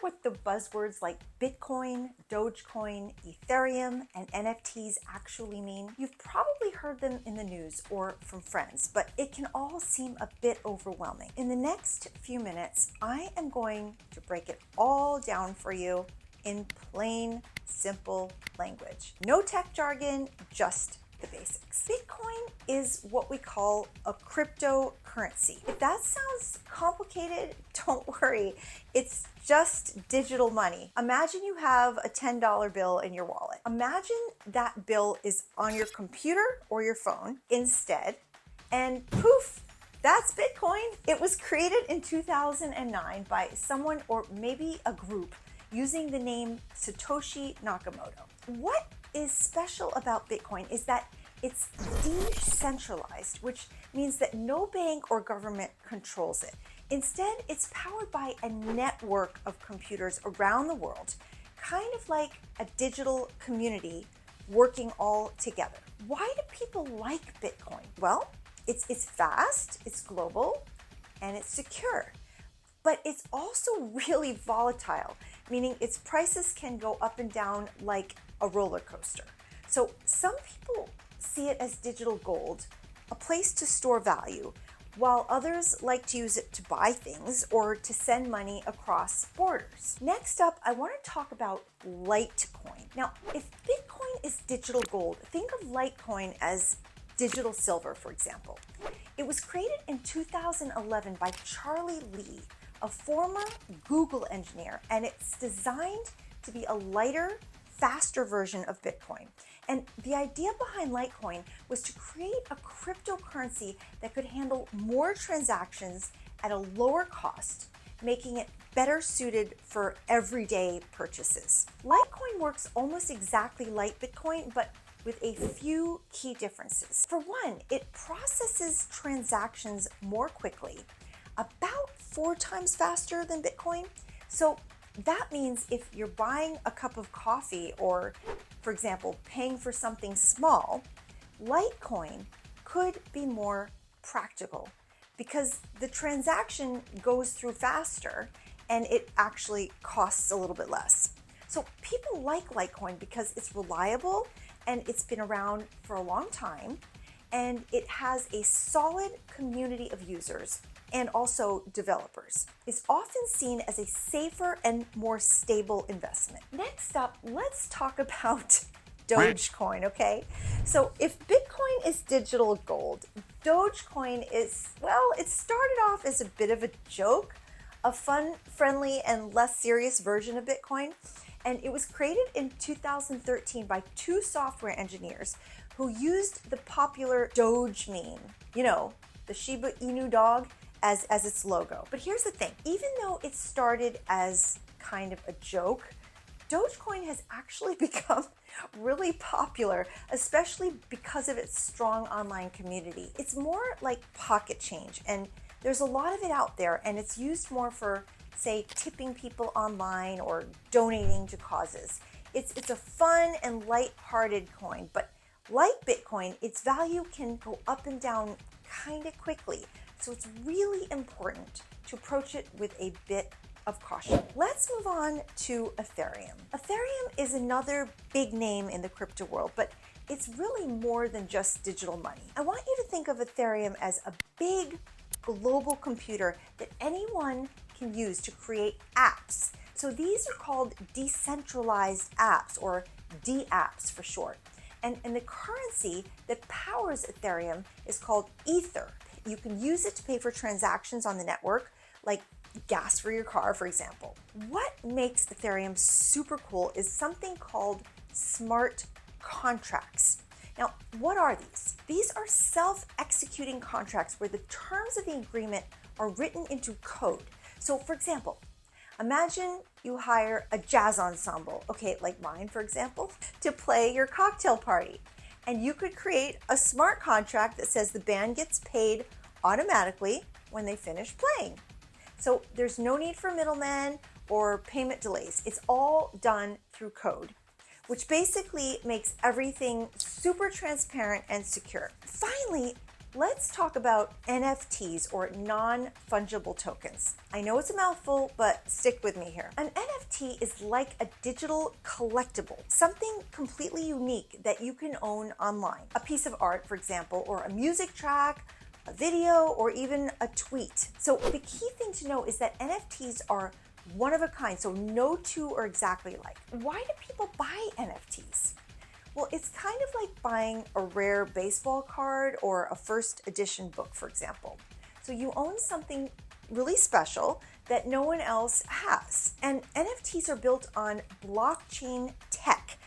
what the buzzwords like Bitcoin, Dogecoin, Ethereum, and NFTs actually mean? You've probably heard them in the news or from friends, but it can all seem a bit overwhelming. In the next few minutes, I am going to break it all down for you in plain, simple language. No tech jargon, just the basics. Bitcoin is what we call a cryptocurrency. If that sounds complicated, don't worry. It's just digital money. Imagine you have a $10 bill in your wallet. Imagine that bill is on your computer or your phone instead, and poof, that's Bitcoin. It was created in 2009 by someone or maybe a group using the name Satoshi Nakamoto. What is special about Bitcoin is that it's decentralized, which means that no bank or government controls it. Instead, it's powered by a network of computers around the world, kind of like a digital community working all together. Why do people like Bitcoin? Well, it's fast, it's global, and it's secure. But it's also really volatile, meaning its prices can go up and down like a roller coaster. So some people see it as digital gold, a place to store value, while others like to use it to buy things or to send money across borders. Next up, I want to talk about Litecoin. Now, if Bitcoin is digital gold, think of Litecoin as digital silver, for example. It was created in 2011 by Charlie Lee, a former Google engineer, and it's designed to be a lighter, faster version of Bitcoin. And the idea behind Litecoin was to create a cryptocurrency that could handle more transactions at a lower cost, making it better suited for everyday purchases. Litecoin works almost exactly like Bitcoin, but with a few key differences. For one, it processes transactions more quickly, about 4 times faster than Bitcoin. So that means if you're buying a cup of coffee or, for example, paying for something small, Litecoin could be more practical because the transaction goes through faster and it actually costs a little bit less. So people like Litecoin because it's reliable and it's been around for a long time, and it has a solid community of users and also developers. It's often seen as a safer and more stable investment. Next up, let's talk about Dogecoin, okay? So if Bitcoin is digital gold, Dogecoin is, well, it started off as a bit of a joke, a fun, friendly, and less serious version of Bitcoin. And it was created in 2013 by 2 software engineers who used the popular Doge meme, you know, the Shiba Inu dog, as its logo. But here's the thing, even though it started as kind of a joke, Dogecoin has actually become really popular, especially because of its strong online community. It's more like pocket change, and there's a lot of it out there, and it's used more for, say, tipping people online or donating to causes. It's a fun and light-hearted coin, but like Bitcoin, its value can go up and down kind of quickly. So it's really important to approach it with a bit of caution. Let's move on to Ethereum. Ethereum is another big name in the crypto world, but it's really more than just digital money. I want you to think of Ethereum as a big global computer that anyone can use to create apps. So these are called decentralized apps, or DApps for short. And the currency that powers Ethereum is called Ether. You can use it to pay for transactions on the network, like gas for your car, for example. What makes Ethereum super cool is something called smart contracts. Now, what are these? These are self-executing contracts where the terms of the agreement are written into code. So, for example, imagine you hire a jazz ensemble, okay, like mine, for example, to play your cocktail party. And you could create a smart contract that says the band gets paid automatically when they finish playing. So there's no need for middlemen or payment delays. It's all done through code, which basically makes everything super transparent and secure. Finally, Let's talk about NFTs, or non-fungible tokens. I know it's a mouthful, but stick with me here. An NFT is like a digital collectible, something completely unique that you can own online. A piece of art, for example, or a music track, a video, or even a tweet. So the key thing to know is that NFTs are one of a kind, so no two are exactly alike. Why do people buy NFTs? Well, it's kind of like buying a rare baseball card or a first edition book, for example. So you own something really special that no one else has. And NFTs are built on blockchain tech.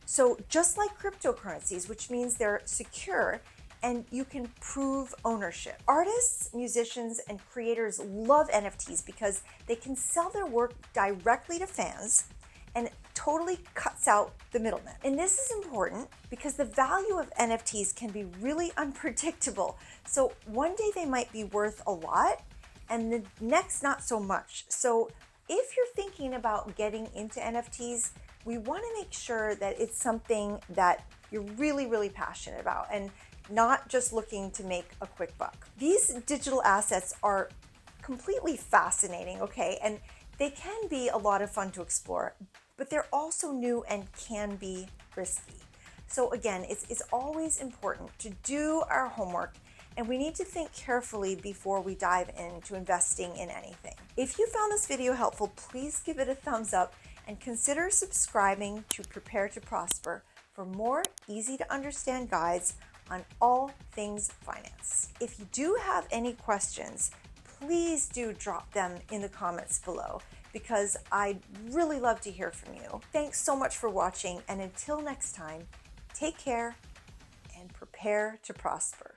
So just like cryptocurrencies, which means they're secure and you can prove ownership. Artists, musicians, and creators love NFTs because they can sell their work directly to fans and it totally cuts out the middleman. And this is important because the value of NFTs can be really unpredictable. So one day they might be worth a lot and the next not so much. So if you're thinking about getting into NFTs, we want to make sure that it's something that you're really, really passionate about and not just looking to make a quick buck. These digital assets are completely fascinating, okay? And they can be a lot of fun to explore, but they're also new and can be risky. So again, it's always important to do our homework, and we need to think carefully before we dive into investing in anything. If you found this video helpful, please give it a thumbs up and consider subscribing to Prepare to Prosper for more easy to understand guides on all things finance. If you do have any questions, please do drop them in the comments below because I'd really love to hear from you. Thanks so much for watching, and until next time, take care and prepare to prosper.